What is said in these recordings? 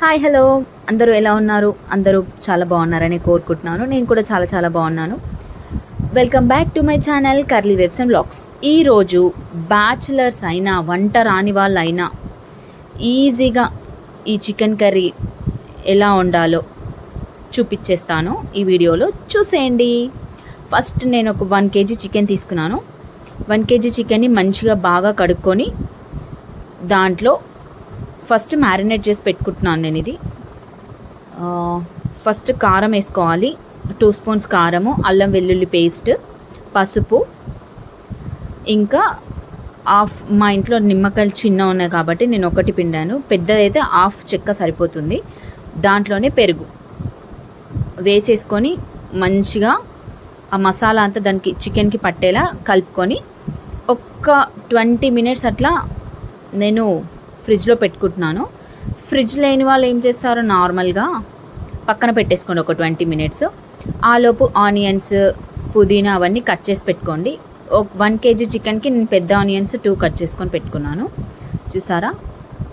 Hi hello అందరూ ఎలా ఉన్నారు? అందరూ చాలా బాగున్నారని కోరుకుంటున్నాను. నేను కూడా చాలా చాలా బాగున్నాను. Welcome back to my channel curly webs and vlogs. ఈరోజు బ్యాచిలర్స్ అయినా వంట రాని వాళ్ళైనా ఈజీగా ఈ చికెన్ కర్రీ ఎలా వండాలో చూపించేస్తాను. ఈ వీడియోలో చూసేయండి. ఫస్ట్ నేను ఒక 1 kg చికెన్ తీసుకున్నాను. 1 kg చికెన్ని మంచిగా బాగా కడుక్కొని దాంట్లో ఫస్ట్ మ్యారినేట్ చేసి పెట్టుకుంటున్నాను. నేను ఇది ఫస్ట్ కారం వేసుకోవాలి. 2 స్పూన్స్ కారము, అల్లం వెల్లుల్లి పేస్ట్, పసుపు, ఇంకా మా ఇంట్లో నిమ్మకాయలు చిన్న ఉన్నాయి కాబట్టి నేను ఒకటి పిండాను. పెద్దదైతే హాఫ్ చెక్క సరిపోతుంది. దాంట్లోనే పెరుగు వేసేసుకొని మంచిగా ఆ మసాలా అంతా దానికి చికెన్కి పట్టేలా కలుపుకొని ఒక్క 20 మినిట్స్ అట్లా నేను ఫ్రిడ్జ్లో పెట్టుకుంటున్నాను. ఫ్రిడ్జ్ లేని వాళ్ళు ఏం చేస్తారో నార్మల్గా పక్కన పెట్టేసుకోండి ఒక 20 మినిట్స్. ఆలోపు ఆనియన్స్, పుదీనా అవన్నీ కట్ చేసి పెట్టుకోండి. 1 kg చికెన్కి నేను పెద్ద ఆనియన్స్ 2 కట్ చేసుకొని పెట్టుకున్నాను. చూసారా,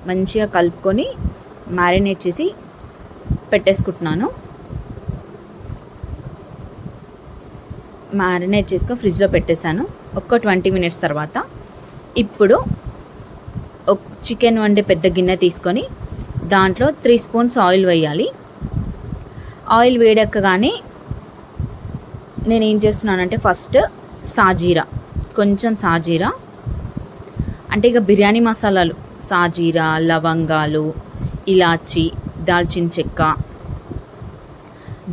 మంచిగా కలుపుకొని మ్యారినేట్ చేసి పెట్టేసుకుంటున్నాను. మ్యారినేట్ చేసుకొని ఫ్రిడ్జ్లో పెట్టేశాను ఒక 20 మినిట్స్ తర్వాత. ఇప్పుడు చికెన్ వండే పెద్ద గిన్నె తీసుకొని దాంట్లో 3 స్పూన్స్ ఆయిల్ వేయాలి. ఆయిల్ వేడెక్కగానే నేను ఏం చేస్తున్నానంటే ఫస్ట్ కొంచెం సాజీరా అంటే ఇక బిర్యానీ మసాలాలు, సాజీరా, లవంగాలు, ఇలాచి, దాల్చిన చెక్క,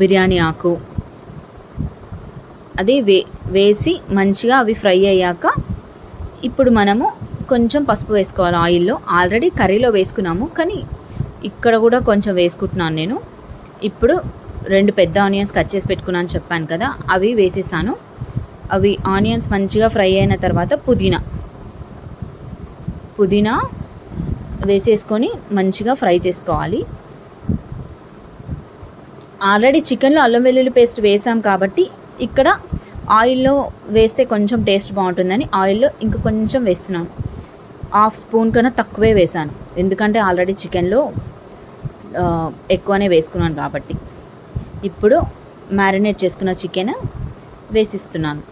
బిర్యానీ ఆకు అది వేసి మంచిగా అవి ఫ్రై అయ్యాక ఇప్పుడు మనము కొంచెం పసుపు వేసుకోవాలి. ఆయిల్లో ఆల్రెడీ కర్రీలో వేసుకున్నాము, కానీ ఇక్కడ కూడా కొంచెం వేసుకుంటున్నాను నేను. ఇప్పుడు 2 పెద్ద ఆనియన్స్ కట్ చేసి పెట్టుకున్నాను చెప్పాను కదా, అవి వేసేసాను. అవి ఆనియన్స్ మంచిగా ఫ్రై అయిన తర్వాత పుదీనా వేసేసుకొని మంచిగా ఫ్రై చేసుకోవాలి. ఆల్రెడీ చికెన్లో అల్లం వెల్లుల్లి పేస్ట్ వేసాం కాబట్టి ఇక్కడ ఆయిల్లో వేస్తే కొంచెం టేస్ట్ బాగుంటుందని ఆయిల్లో ఇంక కొంచెం వేస్తున్నాను. 1/2 స్పూన్ కన్నా తక్కువే వేసాను, ఎందుకంటే ఆల్రెడీ చికెన్లో ఎక్కువనే వేసుకున్నాను కాబట్టి. ఇప్పుడు మ్యారినేట్ చేసుకున్న చికెన్ వేసిస్తున్నాను.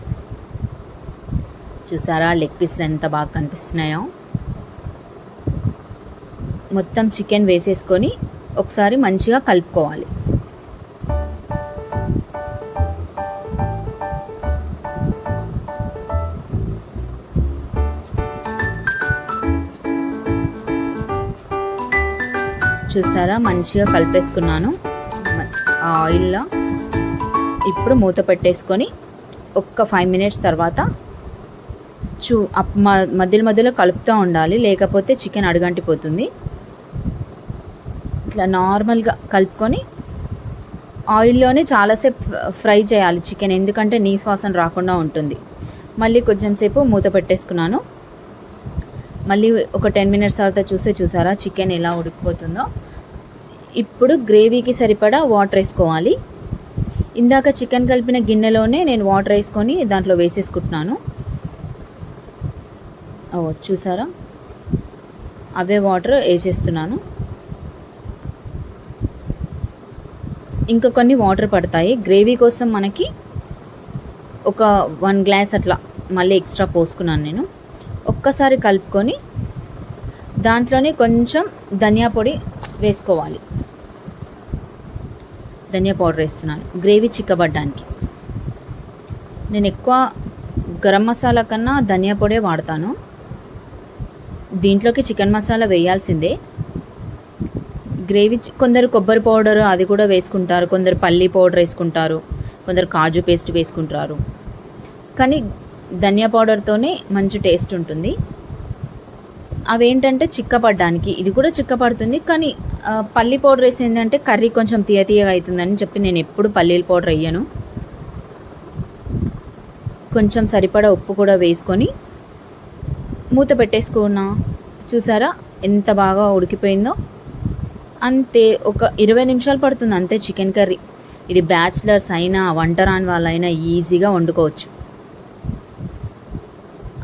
చూసారా లెగ్ పీస్లు ఎంత బాగా కనిపిస్తున్నాయో. మొత్తం చికెన్ వేసేసుకొని ఒకసారి మంచిగా కలుపుకోవాలి. చూసారా మంచిగా కలిపేసుకున్నాను ఆ ఆయిల్లో. ఇప్పుడు మూత పెట్టేసుకొని ఒక్క 5 మినిట్స్ తర్వాత మధ్యలో కలుపుతూ ఉండాలి, లేకపోతే చికెన్ అడుగంటిపోతుంది. ఇట్లా నార్మల్గా కలుపుకొని ఆయిల్లోనే చాలాసేపు ఫ్రై చేయాలి చికెన్, ఎందుకంటే నీసు వాసన రాకుండా ఉంటుంది. మళ్ళీ కొంచెం సేపు మూత పెట్టేసుకున్నాను. మళ్ళీ ఒక 10 మినిట్స్ తర్వాత చూసారా చికెన్ ఎలా ఉడికిపోతుందో. ఇప్పుడు గ్రేవీకి సరిపడా వాటర్ వేసుకోవాలి. ఇందాక చికెన్ కలిపిన గిన్నెలోనే నేను వాటర్ వేసుకొని దాంట్లో వేసేసుకుంటున్నాను. చూసారా, అవే వాటర్ వేసేస్తున్నాను. ఇంకా కొన్ని వాటర్ పడతాయి గ్రేవీ కోసం. మనకి ఒక 1 గ్లాస్ అట్లా మళ్ళీ ఎక్స్ట్రా పోసుకున్నాను నేను. ఒక్కసారి కలుపుకొని దాంట్లోనే కొంచెం ధనియా పొడి వేసుకోవాలి. ధనియా పౌడర్ వేస్తున్నాను గ్రేవీ చిక్కబడ్డానికి. నేను ఎక్కువ గరం మసాలా కన్నా ధనియా పొడే వాడతాను. దీంట్లోకి చికెన్ మసాలా వేయాల్సిందే. గ్రేవీ కొందరు కొబ్బరి పౌడర్ అది కూడా వేసుకుంటారు, కొందరు పల్లీ పౌడర్ వేసుకుంటారు, కొందరు కాజు పేస్ట్ వేసుకుంటారు. కానీ ధనియా పౌడర్తోనే మంచి టేస్ట్ ఉంటుంది. అవేంటంటే చిక్కపడడానికి, ఇది కూడా చిక్కపడుతుంది, కానీ పల్లి పౌడర్ వేసిందంటే కర్రీ కొంచెం తీయగా అవుతుందని చెప్పి నేను ఎప్పుడు పల్లీల పౌడర్ వేయను. కొంచెం సరిపడా ఉప్పు కూడా వేసుకొని మూత పెట్టేసుకున్నా. చూసారా ఎంత బాగా ఉడికిపోయిందో. అంతే, ఒక 20 నిమిషాలు పడుతుంది అంతే చికెన్ కర్రీ. ఇది బ్యాచిలర్స్ అయినా వంట రాని వాళ్ళైనా ఈజీగా వండుకోవచ్చు.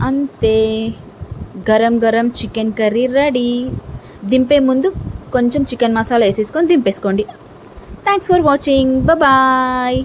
అంతే, గరం గరం చికెన్ కర్రీ రెడీ. దింపే ముందు కొంచెం చికెన్ మసాలా వేసేసుకొని దింపేసుకోండి. Thanks for watching. బాయ్.